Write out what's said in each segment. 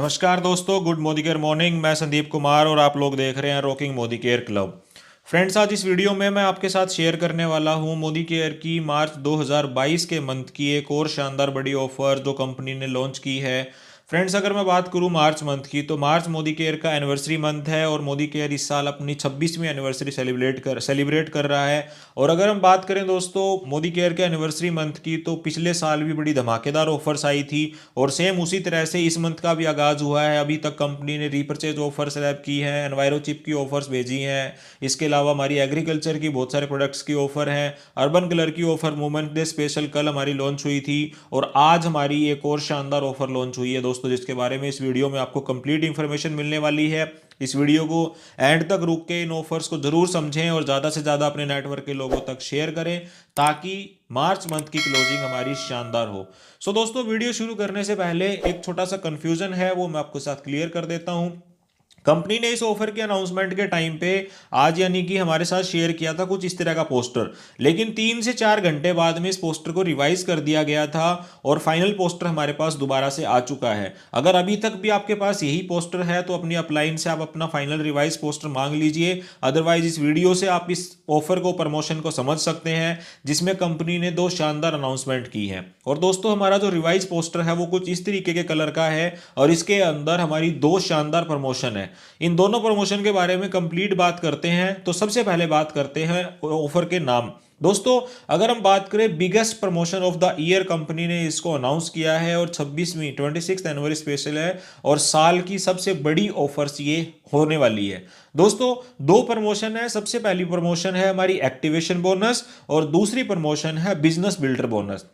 नमस्कार दोस्तों, good Modi care morning. मैं संदीप कुमार और आप लोग देख रहे हैं rocking Modi care club. Friends, आज इस वीडियो में मैं आपके साथ शेयर करने वाला हूं मोदी केयर की मार्च 2022 के मंथ की एक और शानदार बड़ी ऑफर जो कंपनी ने लॉन्च की है। फ्रेंड्स, अगर मैं बात करूं मार्च मंथ की, तो मार्च मोदी केयर का एनिवर्सरी मंथ है और मोदी केयर इस साल अपनी 26वीं एनिवर्सरी सेलिब्रेट कर रहा है। और अगर हम बात करें दोस्तों मोदी केयर के एनिवर्सरी मंथ की, तो पिछले साल भी बड़ी धमाकेदार ऑफर्स आई थी और सेम उसी तरह से इस मंथ का भी आगाज हुआ है। अभी तक कंपनी ने रीपर्चेज ऑफर स्लैब की है, एनवायरो चिप की ऑफर्स भेजी हैं। इसके अलावा हमारी एग्रीकल्चर की बहुत सारे प्रोडक्ट्स की ऑफर हैं। अर्बन कलर की ऑफर वुमेन्स डे स्पेशल कल हमारी लॉन्च हुई थी और आज हमारी एक और शानदार ऑफर लॉन्च हुई है दोस्तों, जिसके बारे में इस वीडियो में आपको कंप्लीट इंफॉर्मेशन मिलने वाली है। इस वीडियो को एंड तक रुक के इन ऑफर्स को जरूर समझें और ज़्यादा से ज़्यादा अपने नेटवर्क के लोगों तक शेयर करें ताकि मार्च मंथ की क्लोजिंग हमारी शानदार हो। सो दोस्तों, वीडियो शुरू करने से पहले एक छोटा सा कंफ्यूजन है, वो मैं आपके साथ क्लियर कर देता हूं। कंपनी ने इस ऑफर के अनाउंसमेंट के टाइम पे आज यानी कि हमारे साथ शेयर किया था कुछ इस तरह का पोस्टर, लेकिन 3 से 4 घंटे बाद में इस पोस्टर को रिवाइज कर दिया गया था और फाइनल पोस्टर हमारे पास दोबारा से आ चुका है। अगर अभी तक भी आपके पास यही पोस्टर है तो अपनी अपलाइन से आप अपना फाइनल रिवाइज पोस्टर मांग लीजिए। अदरवाइज इस वीडियो से आप इस ऑफर को, प्रमोशन को समझ सकते हैं जिसमें कंपनी ने 2 शानदार अनाउंसमेंट की है। और दोस्तों, हमारा जो रिवाइज पोस्टर है वो कुछ इस तरीके के कलर का है और इसके अंदर हमारी 2 शानदार प्रमोशन है। इन दोनों प्रमोशन के बारे में कंप्लीट बात करते हैं। तो सबसे पहले बात करते हैं ऑफर के नाम। दोस्तों, अगर हम बात करें biggest promotion of the year, company ने इसको अनाउंस किया है और 26वीं एनिवर्सरी स्पेशल है और साल की सबसे बड़ी ऑफर्स ये होने वाली है। दोस्तों, 2 प्रमोशन है। सबसे पहली प्रमोशन है हमारी एक्टिवेशन बोनस और दूसरी प्रमोशन है बिजनेस बिल्डर बोनस।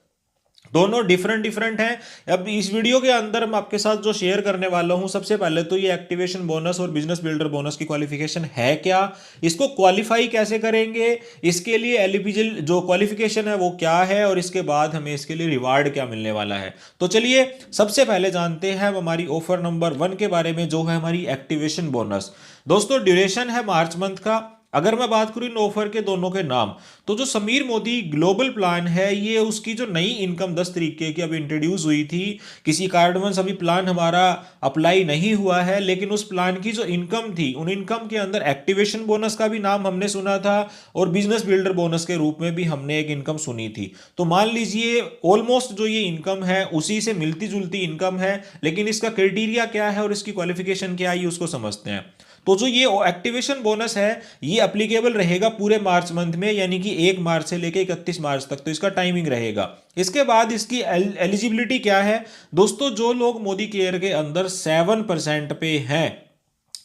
दोनों डिफरेंट हैं। अब इस वीडियो के अंदर मैं आपके साथ जो शेयर करने वाला हूं, सबसे पहले तो ये एक्टिवेशन बोनस और बिजनेस बिल्डर बोनस की क्वालिफिकेशन है क्या, इसको क्वालिफाई कैसे करेंगे, इसके लिए एलिजिबल जो क्वालिफिकेशन है वो क्या है और इसके बाद हमें इसके लिए रिवार्ड क्या मिलने वाला है। तो चलिए सबसे पहले जानते हैं हमारी ऑफर नंबर 1 के बारे में, जो है हमारी एक्टिवेशन बोनस। दोस्तों, ड्यूरेशन है मार्च मंथ का। अगर मैं बात करूं इन ऑफर के दोनों के नाम, तो जो समीर मोदी ग्लोबल प्लान है, ये उसकी जो नई इनकम 10 तरीके की अभी इंट्रोड्यूस हुई थी। किसी कारणवश अभी प्लान हमारा अप्लाई नहीं हुआ है, लेकिन उस प्लान की जो इनकम थी, उन इनकम के अंदर एक्टिवेशन बोनस का भी नाम हमने सुना था और बिजनेस बिल्डर बोनस के रूप में भी हमने एक इनकम सुनी थी। तो मान लीजिए ऑलमोस्ट जो ये इनकम है उसी से मिलती जुलती इनकम है, लेकिन इसका क्राइटेरिया क्या है और इसकी क्वालिफिकेशन क्या है ये उसको समझते हैं। तो जो ये एक्टिवेशन बोनस है ये अप्लीकेबल रहेगा पूरे मार्च मंथ में, यानी कि 1 मार्च से लेकर 31 मार्च तक, तो इसका टाइमिंग रहेगा। इसके बाद इसकी एलिजिबिलिटी क्या है दोस्तों, जो लोग मोदी केयर के अंदर 7% पे हैं,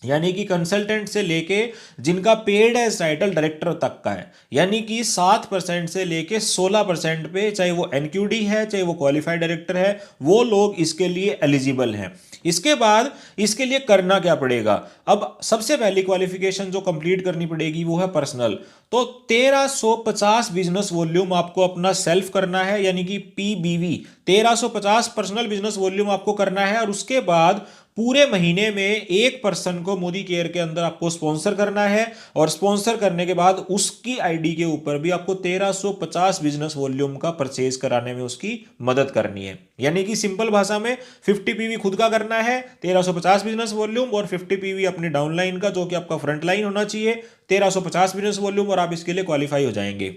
यानी कि कंसल्टेंट से लेके जिनका पेड है टाइटल डायरेक्टर तक का है, यानी कि 7% से लेके 16% पे, चाहे वो एनक्यूडी है चाहे वो क्वालिफाइड डायरेक्टर है, वो लोग इसके लिए एलिजिबल हैं। इसके बाद इसके लिए करना क्या पड़ेगा, अब सबसे पहली क्वालिफिकेशन जो कंप्लीट करनी पड़ेगी वो है पर्सनल। तो 1350 बिजनेस वॉल्यूम आपको अपना सेल्फ करना है, यानी कि पीबीवी 1350 पर्सनल बिजनेस वॉल्यूम आपको करना है। और उसके बाद पूरे महीने में एक पर्सन को मोदी केयर के अंदर आपको स्पॉन्सर करना है और स्पॉन्सर करने के बाद उसकी आईडी के ऊपर भी आपको 1350 बिजनेस वॉल्यूम का परचेज कराने में उसकी मदद करनी है। यानी कि सिंपल भाषा में 50 पीवी खुद का करना है, 1350 बिजनेस वॉल्यूम, और 50 पीवी अपनी डाउनलाइन का जो कि आपका फ्रंट लाइन होना चाहिए, 1350 बिजनेस वॉल्यूम, और आप इसके लिए क्वालिफाई हो जाएंगे।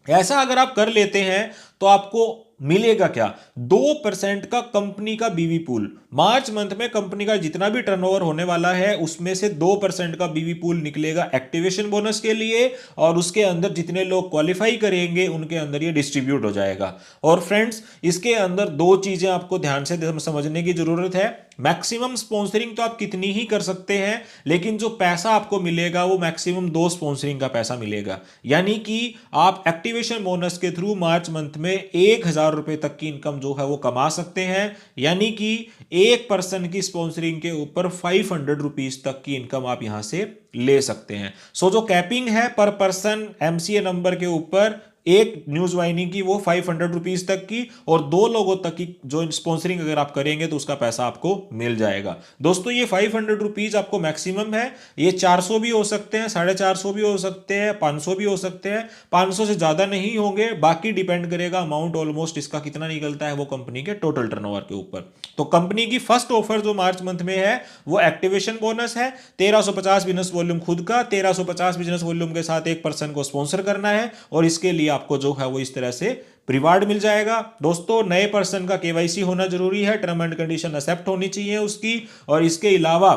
ऐसा अगर आप कर लेते हैं तो आपको मिलेगा क्या, 2% का कंपनी का बीवी पूल। मार्च मंथ में कंपनी का जितना भी टर्नओवर होने वाला है उसमें से 2% का बीवी पूल निकलेगा एक्टिवेशन बोनस के लिए, और उसके अंदर जितने लोग क्वालिफाई करेंगे उनके अंदर ये डिस्ट्रीब्यूट हो जाएगा। और फ्रेंड्स, इसके अंदर 2 चीजें आपको ध्यान से समझने की जरूरत है। मैक्सिमम स्पॉन्सरिंग तो आप कितनी ही कर सकते हैं, लेकिन जो पैसा आपको मिलेगा वो मैक्सिमम 2 स्पॉन्सरिंग का पैसा मिलेगा। यानी कि आप एक्टिवेशन बोनस के थ्रू मार्च मंथ में 1000 रुपए तक की इनकम जो है वो कमा सकते हैं, यानी कि एक पर्सन की स्पॉन्सरिंग के ऊपर 500 रुपीज तक की इनकम आप यहां से ले सकते हैं। सो जो कैपिंग है पर पर्सन एमसीए नंबर के ऊपर एक न्यूज वाहिनी की वो 500 रुपीज तक की, और 2 लोगों तक की जो स्पॉन्सरिंग अगर आप करेंगे तो उसका पैसा आपको मिल जाएगा। दोस्तों ये 500 रुपीज आपको मैक्सिमम है, ये 400 भी हो सकते हैं, 450 भी हो सकते हैं, 500 भी हो सकते हैं, 500 से ज्यादा नहीं होंगे, बाकी डिपेंड करेगा अमाउंट ऑलमोस्ट इसका कितना निकलता है वो कंपनी के टोटल टर्नओवर के ऊपर। तो कंपनी की फर्स्ट ऑफर जो मार्च मंथ में है वो एक्टिवेशन बोनस है, 1350 बिजनेस वॉल्यूम खुद का, 1350 बिजनेस वॉल्यूम के साथ एक पर्सन को स्पॉन्सर करना है, और इसके लिए आपको जो है वो इस तरह से रिवार्ड मिल जाएगा। दोस्तों नए पर्सन का केवाईसी होना जरूरी है, टर्म एंड कंडीशन एक्सेप्ट होनी चाहिए उसकी, और इसके अलावा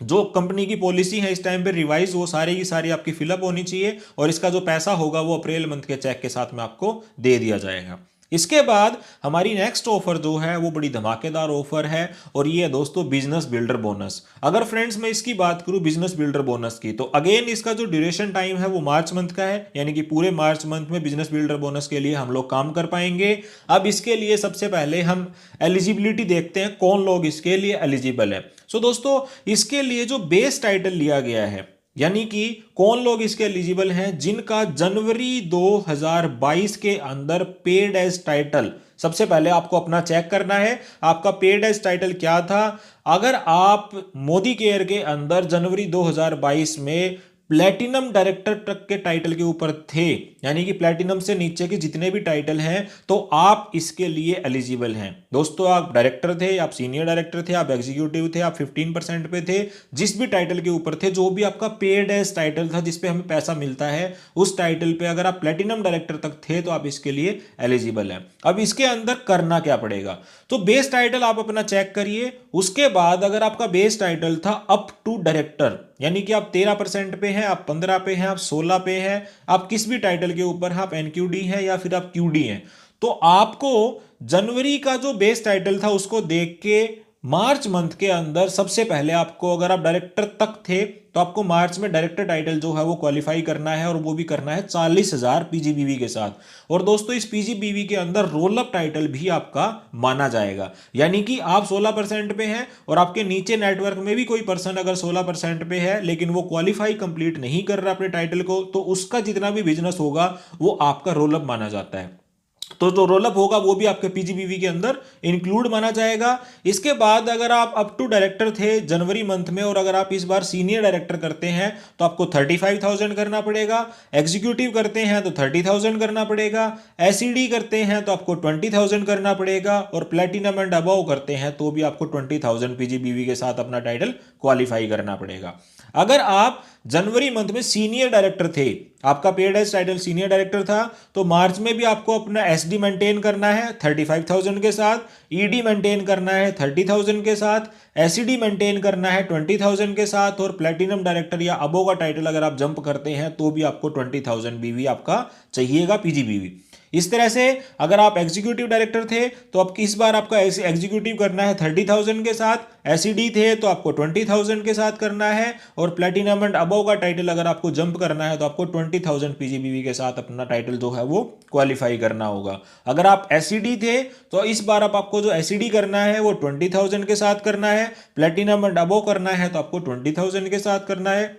जो कंपनी की पॉलिसी है इस टाइम पे रिवाइज, वो सारी की सारी आपकी फिलअप होनी चाहिए, और इसका जो पैसा होगा वो अप्रैल मंथ के चेक के साथ में आपको दे दिया जाएगा। इसके बाद हमारी नेक्स्ट ऑफर जो है वो बड़ी धमाकेदार ऑफर है, और ये है दोस्तों बिजनेस बिल्डर बोनस। अगर फ्रेंड्स मैं इसकी बात करूं बिजनेस बिल्डर बोनस की, तो अगेन इसका जो ड्यूरेशन टाइम है वो मार्च मंथ का है, यानी कि पूरे मार्च मंथ में बिजनेस बिल्डर बोनस के लिए हम लोग काम कर पाएंगे। अब इसके लिए सबसे पहले हम एलिजिबिलिटी देखते हैं, कौन लोग इसके लिए एलिजिबल है। सो दोस्तों इसके लिए जो बेस टाइटल लिया गया है, यानी कि कौन लोग इसके एलिजिबल हैं, जिनका जनवरी 2022 के अंदर पेड एज टाइटल, सबसे पहले आपको अपना चेक करना है आपका पेड एज टाइटल क्या था। अगर आप मोदी केयर के अंदर जनवरी 2022 में प्लेटिनम डायरेक्टर तक के टाइटल के ऊपर थे, यानी कि प्लेटिनम से नीचे के जितने भी टाइटल हैं, तो आप इसके लिए एलिजिबल हैं। दोस्तों आप डायरेक्टर थे, आप सीनियर डायरेक्टर थे, आप एग्जीक्यूटिव थे, आप 15% पे थे, जिस भी टाइटल के ऊपर थे, जो भी आपका पेड एज टाइटल था जिसपे हमें पैसा मिलता है, उस टाइटल पे अगर आप प्लेटिनम डायरेक्टर तक थे तो आप इसके लिए एलिजिबल हैं। अब इसके अंदर करना क्या पड़ेगा, तो बेस टाइटल आप अपना चेक करिए। उसके बाद अगर आपका बेस टाइटल था अप टू डायरेक्टर, यानी कि आप 13% पे हैं, आप 15 पे हैं, आप 16 पे हैं, आप किस भी टाइटल के ऊपर हैं, आप एनक्यूडी हैं या फिर आप क्यूडी हैं, तो आपको जनवरी का जो बेस टाइटल था उसको देख के मार्च मंथ के अंदर सबसे पहले आपको, अगर आप डायरेक्टर तक थे तो आपको मार्च में डायरेक्टर टाइटल जो है वो क्वालिफाई करना है, और वो भी करना है 40,000 पीजीबीवी के साथ। और दोस्तों इस पीजीबीवी के अंदर रोल अप टाइटल भी आपका माना जाएगा, यानी कि आप 16% पे हैं और आपके नीचे नेटवर्क में भी कोई पर्सन अगर 16% पे है लेकिन वो क्वालिफाई कंप्लीट नहीं कर रहा अपने टाइटल को, तो उसका जितना भी बिजनेस होगा वो आपका रोल अप माना जाता है। तो जो रोलअप होगा वो भी आपके पीजीबीवी के अंदर इंक्लूड माना जाएगा। इसके बाद अगर आप अप टू डायरेक्टर थे जनवरी मंथ में, और अगर आप इस बार सीनियर डायरेक्टर करते हैं तो आपको 35,000 करना पड़ेगा, एग्जीक्यूटिव करते हैं तो 30,000 करना पड़ेगा, एसईडी करते हैं तो आपको 20,000 करना पड़ेगा, और प्लेटिनम एंड अबव करते हैं तो भी आपको 20,000 पीजीबीवी के साथ अपना टाइटल क्वालिफाई करना पड़ेगा। अगर आप जनवरी मंथ में सीनियर डायरेक्टर थे, आपका paid as title senior director था, तो मार्च में भी आपको अपना एसडी मेंटेन करना है 35,000 के साथ, ईडी मेंटेन करना है 30,000 के साथ, एसईडी मेंटेन करना है 20,000 के साथ, और प्लेटिनम डायरेक्टर या अबो का टाइटल अगर आप जंप करते हैं तो भी आपको 20,000 बीवी आपका चाहिएगा पीजीबीवी। इस तरह से अगर आप एग्जीक्यूटिव डायरेक्टर थे तो अब इस बार आपका एग्जीक्यूटिव करना है 30,000 के साथ, एसईडी थे तो आपको 20,000 के साथ करना है, और प्लेटिनम एंड अबव का टाइटल अगर आपको जंप करना है तो आपको 20,000 पीजीबीवी के साथ अपना टाइटल जो है वो क्वालिफाई करना होगा। अगर आप एसईडी थे तो इस बार आपको जो एसईडी करना है वो 20,000 के साथ करना है, प्लेटिनम एंड अबव करना है तो आपको 20,000 के साथ करना है।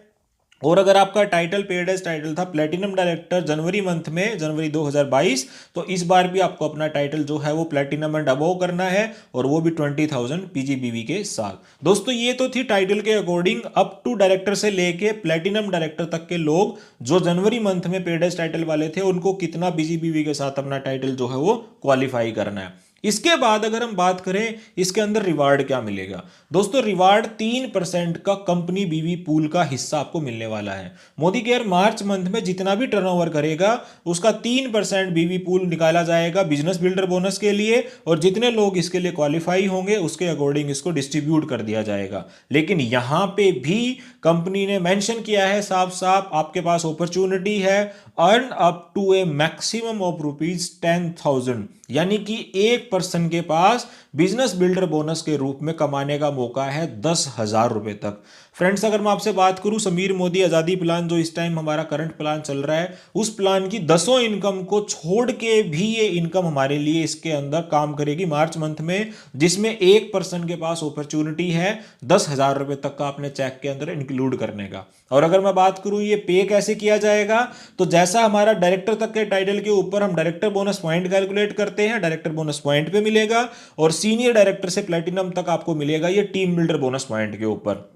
और अगर आपका टाइटल पेड एज टाइटल था प्लेटिनम डायरेक्टर जनवरी मंथ में, जनवरी 2022, तो इस बार भी आपको अपना टाइटल जो है वो प्लेटिनम एंड अबव करना है, और वो भी 20,000 पीजीबीवी के साथ। दोस्तों ये तो थी टाइटल के अकॉर्डिंग अप टू डायरेक्टर से लेके प्लेटिनम डायरेक्टर तक के लोग जो जनवरी मंथ में पेड एज टाइटल वाले थे, उनको कितना पीजीबीवी के साथ अपना टाइटल जो है वो क्वालिफाई करना है। इसके बाद अगर हम बात करें इसके अंदर रिवार्ड क्या मिलेगा, दोस्तों रिवार्ड 3% का कंपनी बीवी पूल का हिस्सा आपको मिलने वाला है। मोदी केयर मार्च मंथ में जितना भी टर्नओवर करेगा उसका 3% बीवी पूल निकाला जाएगा बिजनेस बिल्डर बोनस के लिए, और जितने लोग इसके लिए क्वालिफाई होंगे उसके अकॉर्डिंग इसको डिस्ट्रीब्यूट कर दिया जाएगा। लेकिन यहां पे भी कंपनी ने मेंशन किया है साफ साफ, आपके पास अपॉर्चुनिटी है earn up to a maximum of ₹10,000, यानी कि एक पर्सन के पास बिजनेस बिल्डर बोनस के रूप में कमाने का मौका है 10,000 रुपए तक। फ्रेंड्स अगर मैं आपसे बात करूं समीर मोदी आज़ादी प्लान, जो इस टाइम हमारा करंट प्लान चल रहा है, उस प्लान की 10 इनकम को छोड़ के भी ये इनकम हमारे लिए इसके अंदर काम करेगी मार्च मंथ में, जिसमें एक पर्सन के पास अपॉर्चुनिटी है 10,000 रुपए तक का अपने चेक के अंदर इंक्लूड करने का। और अगर मैं बात करूं ये पे कैसे किया जाएगा, तो जैसा हमारा डायरेक्टर तक के टाइटल के ऊपर हम डायरेक्टर बोनस पॉइंट कैलकुलेट करते हैं, डायरेक्टर बोनस पॉइंट पे मिलेगा, और सीनियर डायरेक्टर से प्लेटिनम तक आपको मिलेगा ये टीम बिल्डर बोनस पॉइंट के ऊपर।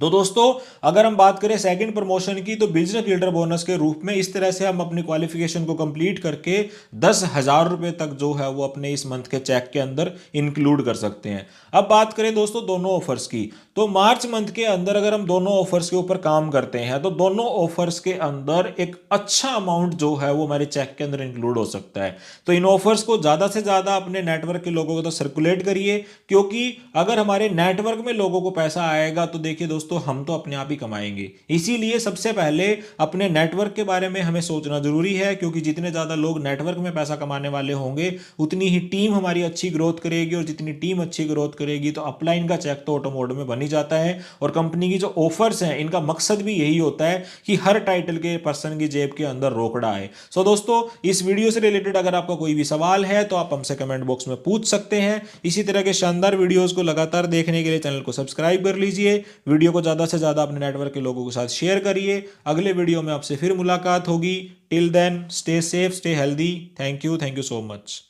तो दोस्तों अगर हम बात करें सेकंड प्रमोशन की, तो बिजनेस लीडर बोनस के रूप में इस तरह से हम अपनी क्वालिफिकेशन को कंप्लीट करके 10,000 रुपए तक जो है वो अपने इस मंथ के चेक के अंदर इंक्लूड कर सकते हैं। अब बात करें दोस्तों दोनों ऑफर्स की, तो मार्च मंथ के अंदर अगर हम दोनों ऑफर्स के ऊपर काम करते हैं तो दोनों ऑफर्स के अंदर एक अच्छा अमाउंट जो है वो हमारे चेक के अंदर इंक्लूड हो सकता है। तो इन ऑफर्स को ज्यादा से ज्यादा अपने नेटवर्क के लोगों को तो सर्कुलेट करिए, क्योंकि अगर हमारे नेटवर्क में लोगों को पैसा आएगा तो देखिए दोस्तों हम तो अपने आप ही कमाएंगे। इसीलिए सबसे पहले अपने नेटवर्क के बारे में हमें सोचना जरूरी है, क्योंकि जितने ज्यादा लोग नेटवर्क में पैसा कमाने वाले होंगे उतनी ही टीम हमारी अच्छी ग्रोथ करेगी, और जितनी टीम अच्छी ग्रोथ करेगी तो अपलाइन का चेक तो ऑटो मोड में बन ही जाता है। और कंपनी की जो ऑफर्स हैं इनका मकसद भी यही होता है कि हर टाइटल के पर्सन की जेब के अंदर रोकड़ा आए। सो दोस्तों इस वीडियो से रिलेटेड अगर आपका कोई भी सवाल है तो आप हमसे कमेंट बॉक्स में पूछ सकते हैं। इसी तरह के शानदार वीडियोस को लगातार देखने के लिए चैनल को सब्सक्राइब कर लीजिए, वीडियो को ज्यादा से ज्यादा अपने नेटवर्क के लोगों के साथ शेयर करिए। अगले वीडियो में आपसे फिर मुलाकात होगी। Till then stay safe, stay healthy. Thank you so much.